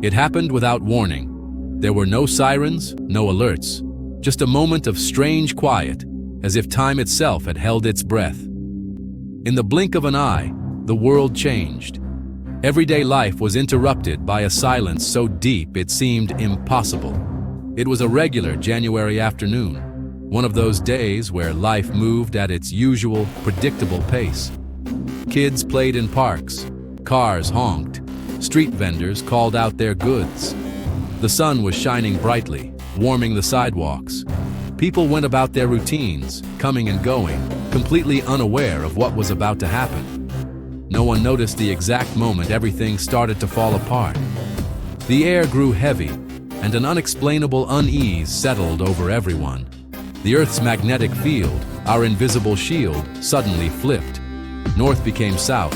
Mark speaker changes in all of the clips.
Speaker 1: It happened without warning. There were no sirens, no alerts, just a moment of strange quiet, as if time itself had held its breath. In the blink of an eye, the world changed. Everyday life was interrupted by a silence so deep it seemed impossible. It was a regular January afternoon, one of those days where life moved at its usual, predictable pace. Kids played in parks, cars honked, street vendors called out their goods. The sun was shining brightly, warming the sidewalks. People went about their routines, coming and going, completely unaware of what was about to happen. No one noticed the exact moment everything started to fall apart. The air grew heavy, and an unexplainable unease settled over everyone. The Earth's magnetic field, our invisible shield, suddenly flipped. North became south.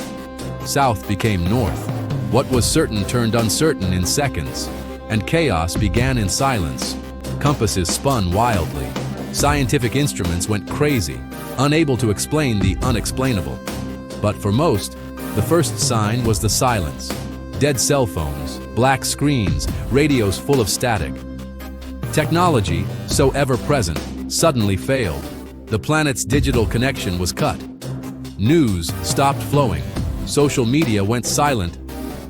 Speaker 1: South became north. What was certain turned uncertain in seconds, and chaos began in silence. Compasses spun wildly. Scientific instruments went crazy, unable to explain the unexplainable. But for most, the first sign was the silence. Dead cell phones, black screens, radios full of static. Technology, so ever-present, suddenly failed. The planet's digital connection was cut. News stopped flowing. Social media went silent,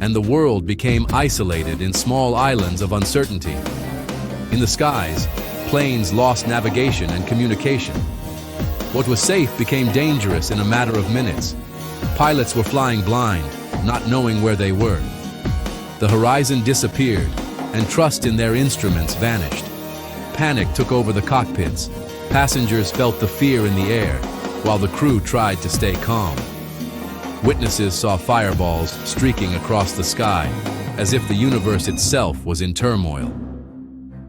Speaker 1: and the world became isolated in small islands of uncertainty. In the skies, planes lost navigation and communication. What was safe became dangerous in a matter of minutes. Pilots were flying blind, not knowing where they were. The horizon disappeared, and trust in their instruments vanished. Panic took over the cockpits. Passengers felt the fear in the air, while the crew tried to stay calm. Witnesses saw fireballs streaking across the sky, as if the universe itself was in turmoil.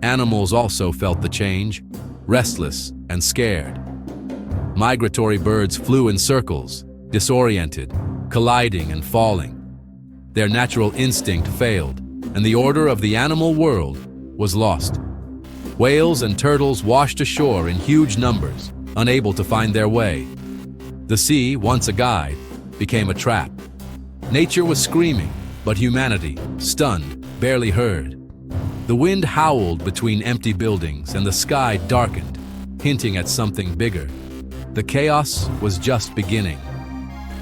Speaker 1: Animals also felt the change, restless and scared. Migratory birds flew in circles, disoriented, colliding and falling. Their natural instinct failed, and the order of the animal world was lost. Whales and turtles washed ashore in huge numbers, unable to find their way. The sea, once a guide, became a trap. Nature was screaming, but humanity, stunned, barely heard. The wind howled between empty buildings, and the sky darkened, hinting at something bigger. The chaos was just beginning.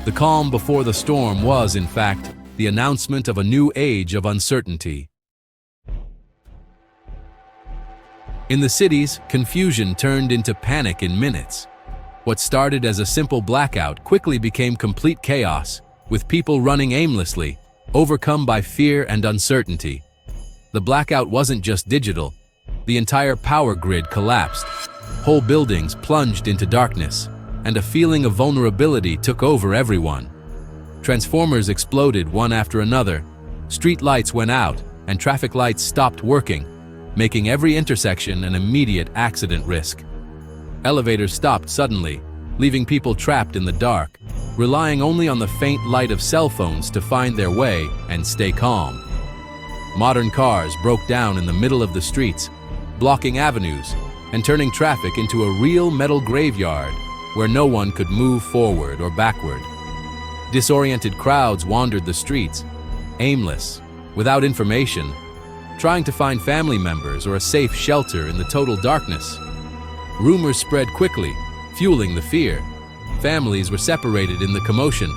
Speaker 1: The calm before the storm was, in fact, the announcement of a new age of uncertainty. In the cities, confusion turned into panic in minutes. What started as a simple blackout quickly became complete chaos, with people running aimlessly, overcome by fear and uncertainty. The blackout wasn't just digital. The entire power grid collapsed. Whole buildings plunged into darkness, and a feeling of vulnerability took over everyone. Transformers exploded one after another, street lights went out, and traffic lights stopped working, making every intersection an immediate accident risk. Elevators stopped suddenly, leaving people trapped in the dark, relying only on the faint light of cell phones to find their way and stay calm. Modern cars broke down in the middle of the streets, blocking avenues and turning traffic into a real metal graveyard where no one could move forward or backward. Disoriented crowds wandered the streets, aimless, without information, trying to find family members or a safe shelter in the total darkness. Rumors spread quickly, fueling the fear. Families were separated in the commotion,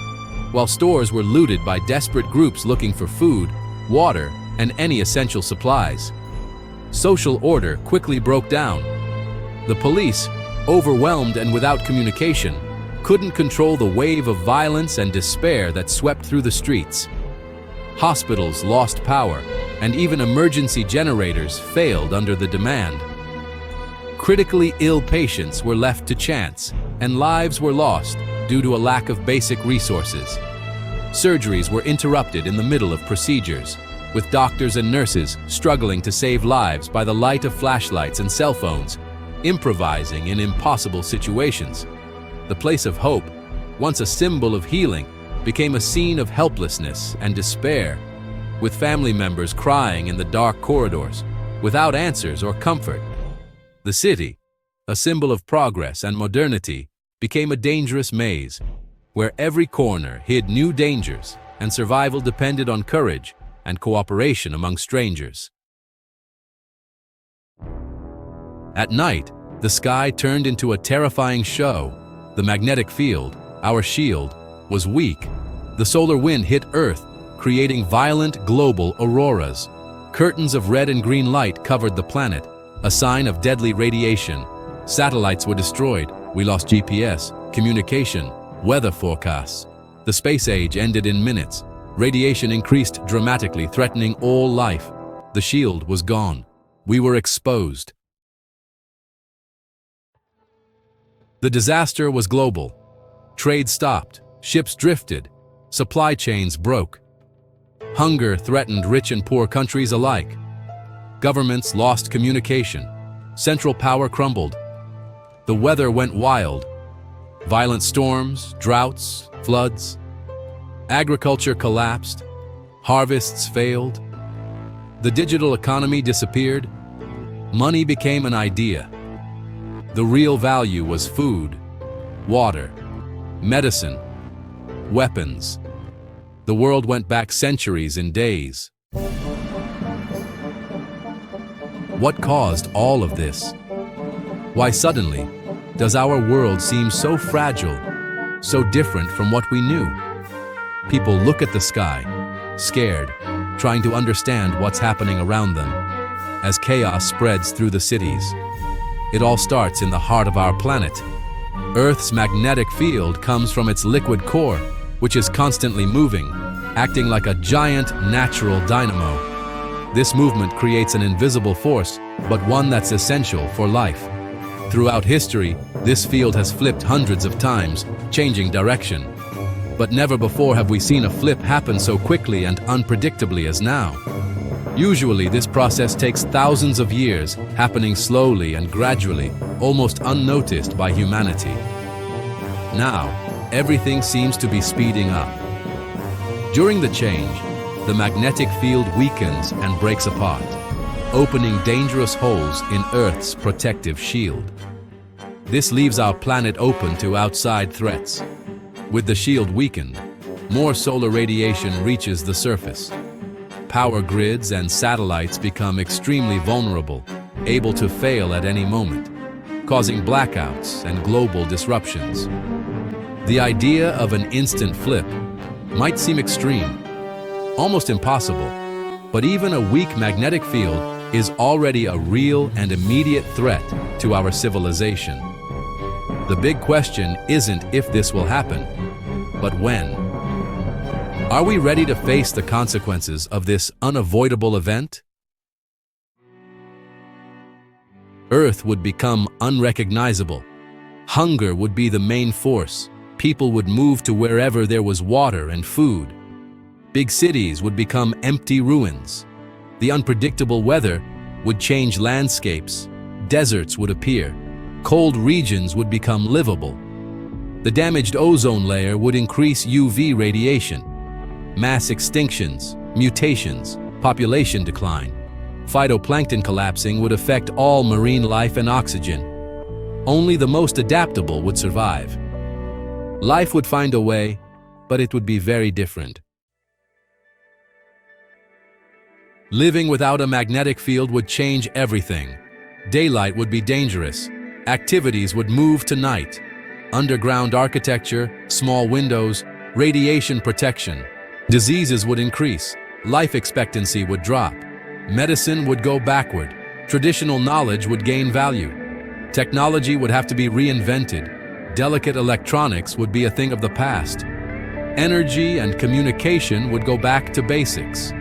Speaker 1: while stores were looted by desperate groups looking for food, water, and any essential supplies. Social order quickly broke down. The police, overwhelmed and without communication, couldn't control the wave of violence and despair that swept through the streets. Hospitals lost power, and even emergency generators failed under the demand. Critically ill patients were left to chance, and lives were lost due to a lack of basic resources. Surgeries were interrupted in the middle of procedures, with doctors and nurses struggling to save lives by the light of flashlights and cell phones, improvising in impossible situations. The place of hope, once a symbol of healing, became a scene of helplessness and despair, with family members crying in the dark corridors, without answers or comfort. The city, a symbol of progress and modernity, became a dangerous maze, where every corner hid new dangers and survival depended on courage, and cooperation among strangers. At night, the sky turned into a terrifying show. The magnetic field, our shield, was weak. The solar wind hit Earth, creating violent global auroras. Curtains of red and green light covered the planet, a sign of deadly radiation. Satellites were destroyed. We lost GPS, communication, weather forecasts. The space age ended in minutes. Radiation increased dramatically, threatening all life. The shield was gone. We were exposed. The disaster was global. Trade stopped, ships drifted, supply chains broke. Hunger threatened rich and poor countries alike. Governments lost communication. Central power crumbled. The weather went wild. Violent storms, droughts, floods. Agriculture collapsed. Harvests failed. The digital economy disappeared. Money became an idea. The real value was food, water, medicine, weapons. The world went back centuries in days. What caused all of this? Why suddenly does our world seem so fragile, so different from what we knew? People look at the sky, scared, trying to understand what's happening around them, as chaos spreads through the cities. It all starts in the heart of our planet. Earth's magnetic field comes from its liquid core, which is constantly moving, acting like a giant natural dynamo. This movement creates an invisible force, but one that's essential for life. Throughout history, this field has flipped hundreds of times, changing direction. But never before have we seen a flip happen so quickly and unpredictably as now. Usually, this process takes thousands of years, happening slowly and gradually, almost unnoticed by humanity. Now, everything seems to be speeding up. During the change, the magnetic field weakens and breaks apart, opening dangerous holes in Earth's protective shield. This leaves our planet open to outside threats. With the shield weakened, more solar radiation reaches the surface. Power grids and satellites become extremely vulnerable, able to fail at any moment, causing blackouts and global disruptions. The idea of an instant flip might seem extreme, almost impossible, but even a weak magnetic field is already a real and immediate threat to our civilization. The big question isn't if this will happen, but when. Are we ready to face the consequences of this unavoidable event? Earth would become unrecognizable. Hunger would be the main force. People would move to wherever there was water and food. Big cities would become empty ruins. The unpredictable weather would change landscapes. Deserts would appear. Cold regions would become livable. The damaged ozone layer would increase UV radiation. Mass extinctions, mutations, population decline. Phytoplankton collapsing would affect all marine life and oxygen. Only the most adaptable would survive. Life would find a way, but it would be very different. Living without a magnetic field would change everything. Daylight would be dangerous. Activities would move to night. Underground architecture, small windows, radiation protection. Diseases would increase. Life expectancy would drop. Medicine would go backward. Traditional knowledge would gain value. Technology would have to be reinvented. Delicate electronics would be a thing of the past. Energy and communication would go back to basics.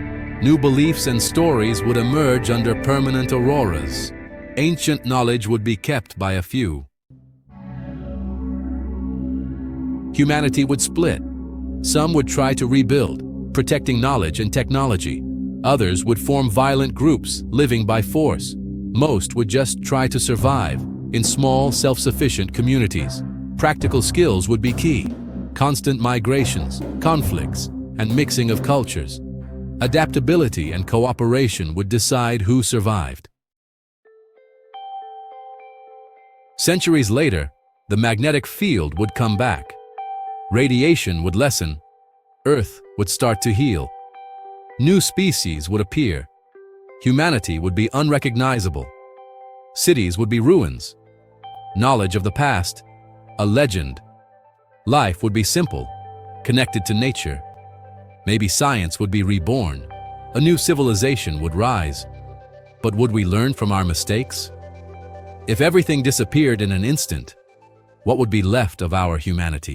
Speaker 1: New beliefs and stories would emerge under permanent auroras. Ancient knowledge would be kept by a few. Humanity would split. Some would try to rebuild, protecting knowledge and technology. Others would form violent groups, living by force. Most would just try to survive in small, self-sufficient communities. Practical skills would be key. Constant migrations, conflicts, and mixing of cultures. Adaptability and cooperation would decide who survived. Centuries later, the magnetic field would come back. Radiation would lessen. Earth would start to heal. New species would appear. Humanity would be unrecognizable. Cities would be ruins. Knowledge of the past, a legend. Life would be simple, connected to nature. Maybe science would be reborn. A new civilization would rise. But would we learn from our mistakes? If everything disappeared in an instant, what would be left of our humanity?